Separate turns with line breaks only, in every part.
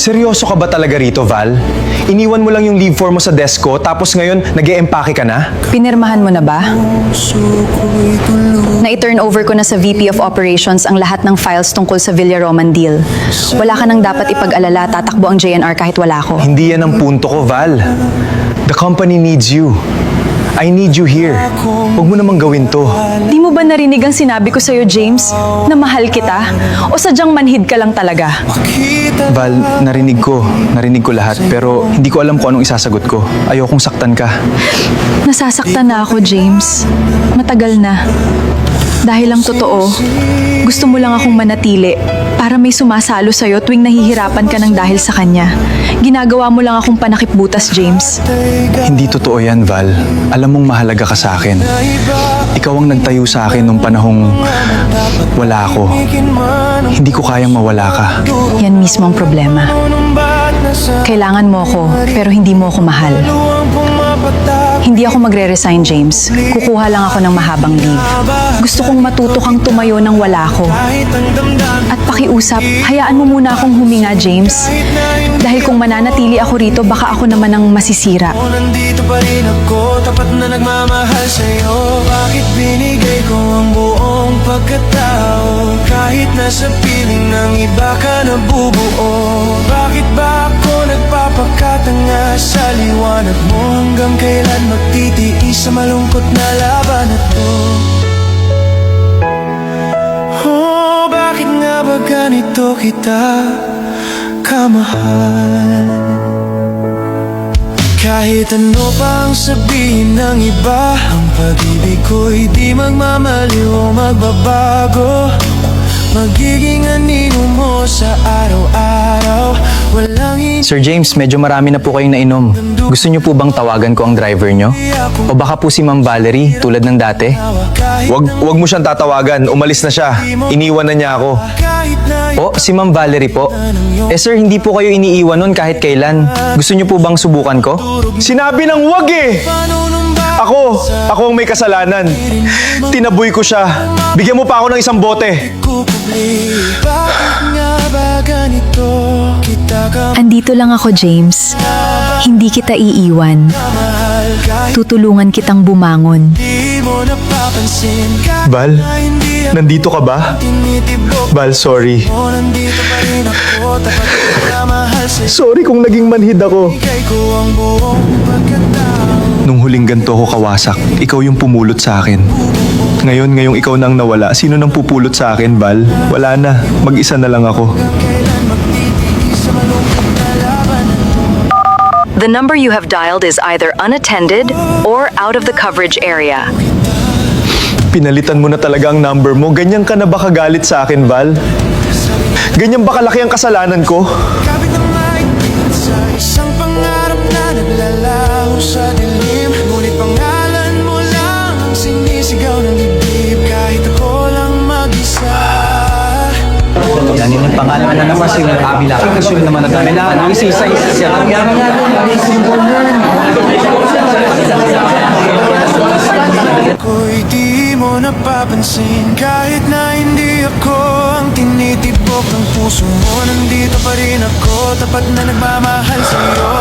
Seryoso ka ba talaga rito, Val? Iniwan mo lang yung leave form mo sa desk ko, tapos ngayon nag-e-empake ka na?
Pinirmahan mo na ba? Na-turn over ko na sa VP of Operations ang lahat ng files tungkol sa Villaroman deal. Wala ka nang dapat ipag-alala, tatakbo ang JNR kahit wala ko.
Hindi yan ang punto ko, Val. The company needs you. I need you here. Huwag mo namang gawin to.
Di mo ba narinig ang sinabi ko sa'yo, James? Na mahal kita? O sadyang manhid ka lang talaga?
Val, narinig ko lahat, pero hindi ko alam kung anong isasagot ko. Ayokong saktan ka.
Nasasaktan na ako, James. Matagal na. Dahil ang totoo, gusto mo lang akong manatili para may sumasalo sa'yo tuwing nahihirapan ka ng dahil sa kanya. Ginagawa mo lang akong panakipbutas, James.
Hindi totoo yan, Val. Alam mong mahalaga ka sa akin. Ikaw ang nagtayo sa akin nung panahong wala ako. Hindi ko kayang mawala ka.
Yan mismo ang problema. Kailangan mo ako, pero hindi mo ako mahal. Hindi ako magre-resign, James. Kukuha lang ako ng mahabang leave. Gusto kong matuto kang tumayo nang wala ko. At pakiusap, hayaan mo muna akong huminga, James. Dahil kung mananatili ako rito, baka ako naman ang masisira.
Nandito pa rin ako, tapat na nagmamahal sa'yo. Bakit binigay ko ang buong pagkatao? Kahit nasa piling ng iba ka nabubuo. Bakit ba ako nagpapakatanga sa liwanag mo? Hanggang kailan magtitiis sa malungkot na laban na to? Oh, bakit nga ba ganito kita kamahal? Kahit ano pang sabihin ng iba, ang pag-ibig ko'y di magmamaliw o magbabago. Magiging anino mo sa araw-araw. Walang
Sir James, medyo marami na po kayong nainom. Gusto niyo po bang tawagan ko ang driver niyo? O baka po si Ma'am Valerie, tulad ng dati? Wag mo siyang tatawagan. Umalis na siya. Iniwan na niya ako. O, si Ma'am Valerie po. Eh sir, hindi po kayo iniiwan nun kahit kailan. Gusto niyo po bang subukan ko? Sinabi ng wag eh! Ako ang may kasalanan. Tinaboy ko siya. Bigyan mo pa ako ng isang bote.
Andito lang ako, James. Hindi kita iiwan. Tutulungan kitang bumangon.
Val, nandito ka ba? Val, sorry. Sorry kung naging manhid ako. Nung huling ganto ko kawasak, ikaw yung pumulot sa akin. Ngayong ikaw nang nawala, sino nang pupulot sa akin, Val? Wala na, mag-isa na lang ako.
The number you have dialed is either unattended or out of the coverage area.
Pinalitan mo na talaga ang number mo. Ganyan ka na ba kagalit sa akin, Val? Ganyan ba kalaki ang kasalanan ko?
Kapit ng mahigpit sa isang pangarap na naglalaho sa dilim. Ngunit pangalan mo lang ang sinisigaw ng dibdib. Kahit ako lang mag-isa.
Yan yung pangalan na naman sa kabila. Kasi naman na kami na isa-isa siya.
Ako'y di mo napapansin. Kahit na hindi ako ang tinitibok ng puso mo, nandito pa rin ako, tapat na nagmamahal sa'yo.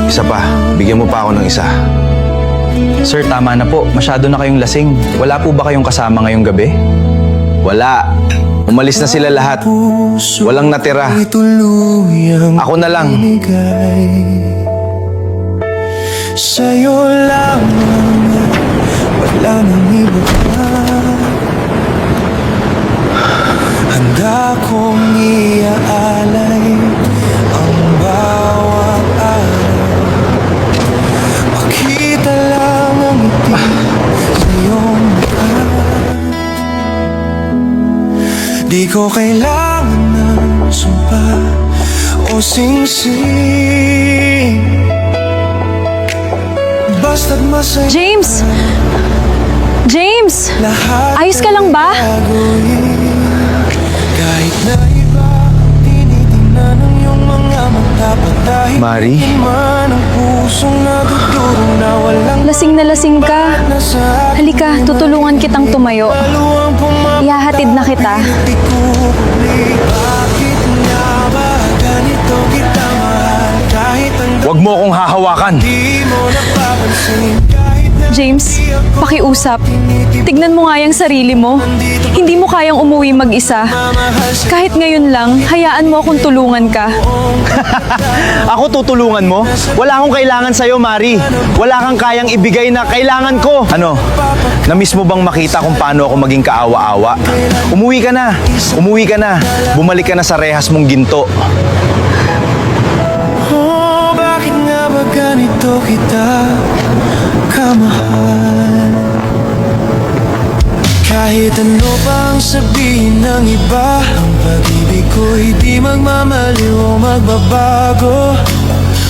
Isa pa, bigyan mo pa ako ng isa. Sir, tama na po. Masyado na kayong lasing. Wala po ba kayong kasama ngayong gabi? Wala. Umalis na sila lahat. Walang natira. Ako na lang.
Sa'yo lang, wala nang iba pa. Handa kong iaalay ang bawat araw. Makita lang ang ngiti sa iyong mukha. Di ko kailangan ng sumpa o singsing. Basta't masaya
James! James! Ayos ka lang ba?
Kahit na iba, tinitingnan ang iyong mga mata. Patahin
Mari?
man ang pusong natutulong na walang
Lasing na lasing ka.
nasa
Halika, tutulungan kitang tumayo.
luwang pumapatid
Ihahatid na kita.
ko. Bakit
Huwag mo akong hahawakan.
Di mo napapansin kahit na
James, pakiusap. Tignan mo nga yung sarili mo. Hindi mo kayang umuwi mag-isa. Kahit ngayon lang, hayaan mo akong tulungan ka.
Ako tutulungan mo? Wala akong kailangan sa'yo, Mari. Wala kang kayang ibigay na kailangan ko. Ano? Namiss mo bang makita kung paano ako maging kaawa-awa? Umuwi ka na. Umuwi ka na. Bumalik ka na sa rehas mong ginto.
Oh, bakit nga ba ganito kita kamahal? Kahit ano pang sabihin ng iba, ang pag-ibig ko'y di magmamaliw o magbabago.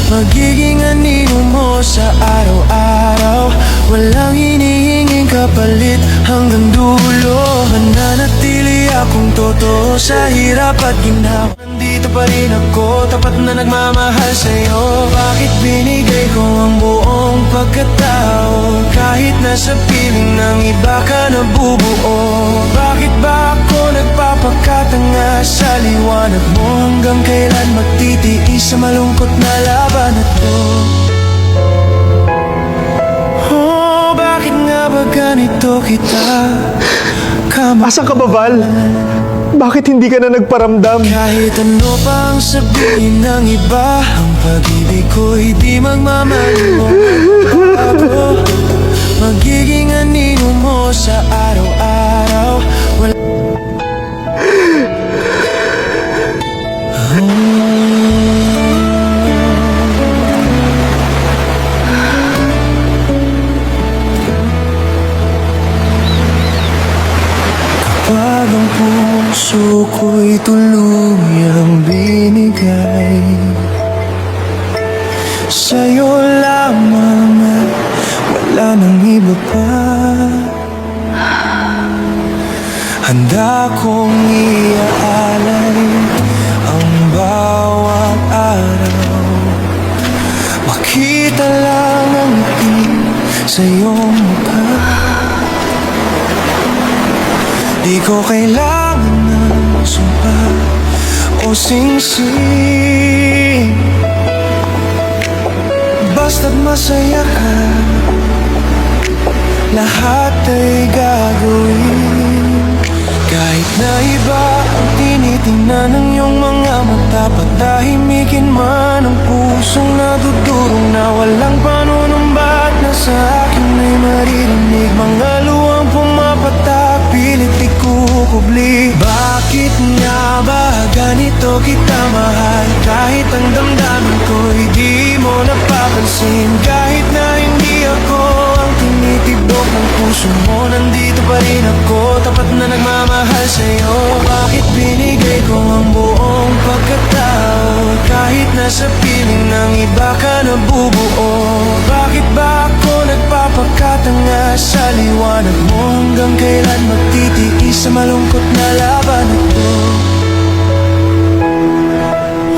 Magiging anino mo sa araw-araw, walang hinihinging kapalit hanggang dulo. Mananatili akong totoo sa hirap at ginawa. Nandito pa rin ako, tapat na nagmamahal sa'yo. Bakit binigay ko ang buong pagkatao? Kahit nasa piling ng iba ka nabubuo. Bakit ba ako nagpapakatanga sa liwanag mo? Hanggang kailan magtitiis sa malungkot na laban na to? Oh, bakit nga ba ganito kita kamahal?
Asan ka ba, Val? Bakit hindi ka na nagparamdam?
Kahit ano pang sabihin ng iba, ang pag-ibig ko'y di magmamaliw o magbabago. Magiging anino mo sa araw-araw. Kapag ang puso ko'y tuluyang binigay sa'yo lamang at wala nang iba pa, handa kong iaalay ang bawat araw. Makita lang ang ngiti sa iyong mukha. Di ko kailangan ng sumpa o singsing, basta't masaya ka, lahat ay gagawin. Kahit na iba ang tinitingnan ng iyong mga mata, patahimikin man ang pusong nadudurog na walang panunumbat na sa akin ay maririnig. Mga luwang pumapatak, pilit ikukubli. Bakit nga ba ganito kita mahal? Kahit ang damdamin ko'y di mo napapansin. Kahit na hindi ako ang tinitibok ng puso mo, nandito pa rin ako, tapat na nagmamahal sa'yo. Bakit binigay ko ang buong pagkatao? Kahit nasa piling ng iba ka nabubuo. Bakit ba ako nagpapakatanga sa liwanag mo? Hanggang kailan magtitiis sa malungkot na laban na to?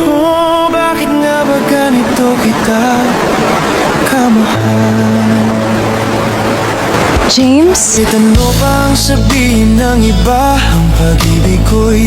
Oh, bakit nga ba ganito kita kamahal?
James?
Kahit ano pang sabihin ng iba, ang pag-ibig ko'y